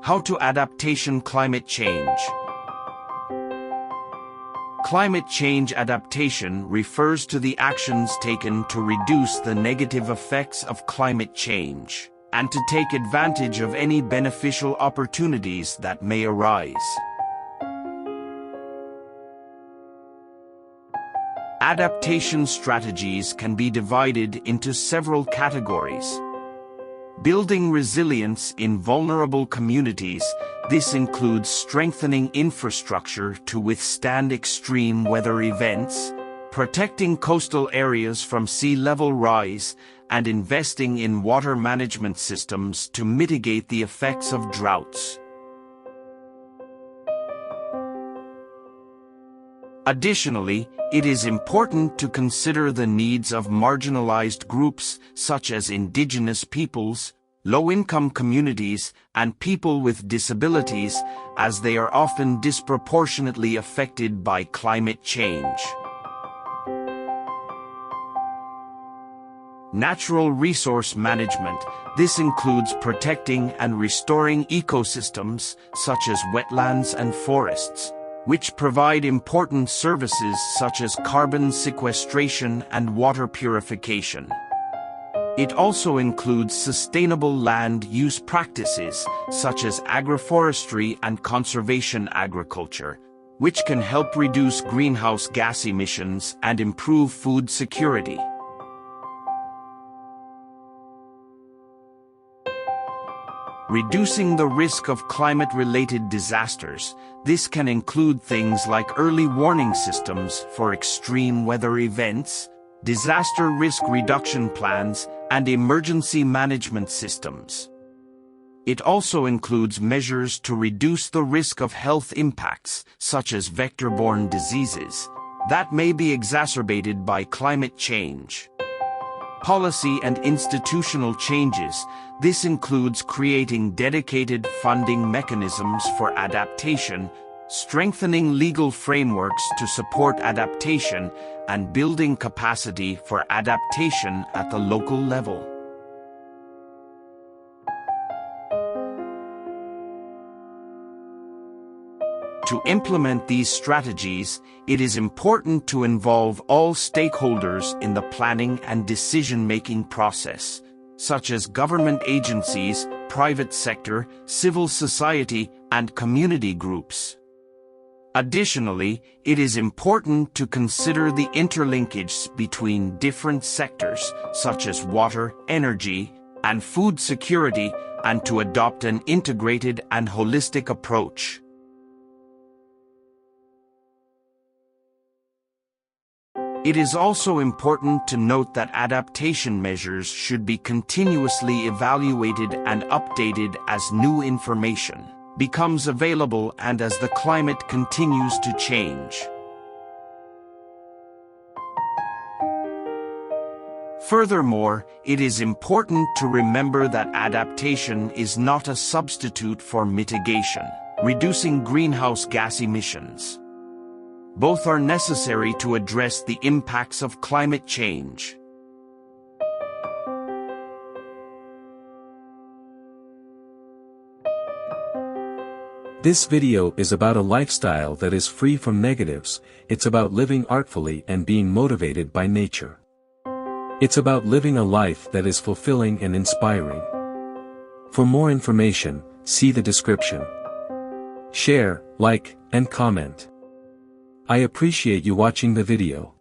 How to adaptation climate change. Climate change adaptation refers to the actions taken to reduce the negative effects of climate change, and to take advantage of any beneficial opportunities that may arise. Adaptation strategies can be divided into several categories. Building resilience in vulnerable communities. This includes strengthening infrastructure to withstand extreme weather events, protecting coastal areas from sea level rise, and investing in water management systems to mitigate the effects of droughts. Additionally, it is important to consider the needs of marginalized groups such as indigenous peoples, low-income communities, and people with disabilities, as they are often disproportionately affected by climate change. Natural resource management. This includes protecting and restoring ecosystems such as wetlands and forests, which provide important services such as carbon sequestration and water purification. It also includes sustainable land use practices such as agroforestry and conservation agriculture, which can help reduce greenhouse gas emissions and improve food security. Reducing the risk of climate-related disasters. This can include things like early warning systems for extreme weather events, disaster risk reduction plans, and emergency management systems. It also includes measures to reduce the risk of health impacts, such as vector-borne diseases, that may be exacerbated by climate change. Policy and institutional changes. This includes creating dedicated funding mechanisms for adaptation, strengthening legal frameworks to support adaptation, and building capacity for adaptation at the local level. To implement these strategies, it is important to involve all stakeholders in the planning and decision-making process, such as government agencies, private sector, civil society, and community groups. Additionally, it is important to consider the interlinkage between different sectors, such as water, energy, and food security, and to adopt an integrated and holistic approach. It is also important to note that adaptation measures should be continuously evaluated and updated as new information becomes available and as the climate continues to change. Furthermore, it is important to remember that adaptation is not a substitute for mitigation, reducing greenhouse gas emissions. Both are necessary to address the impacts of climate change. This video is about a lifestyle that is free from negatives. It's about living artfully and being motivated by nature. It's about living a life that is fulfilling and inspiring. For more information, see the description. Share, like, and comment. I appreciate you watching the video.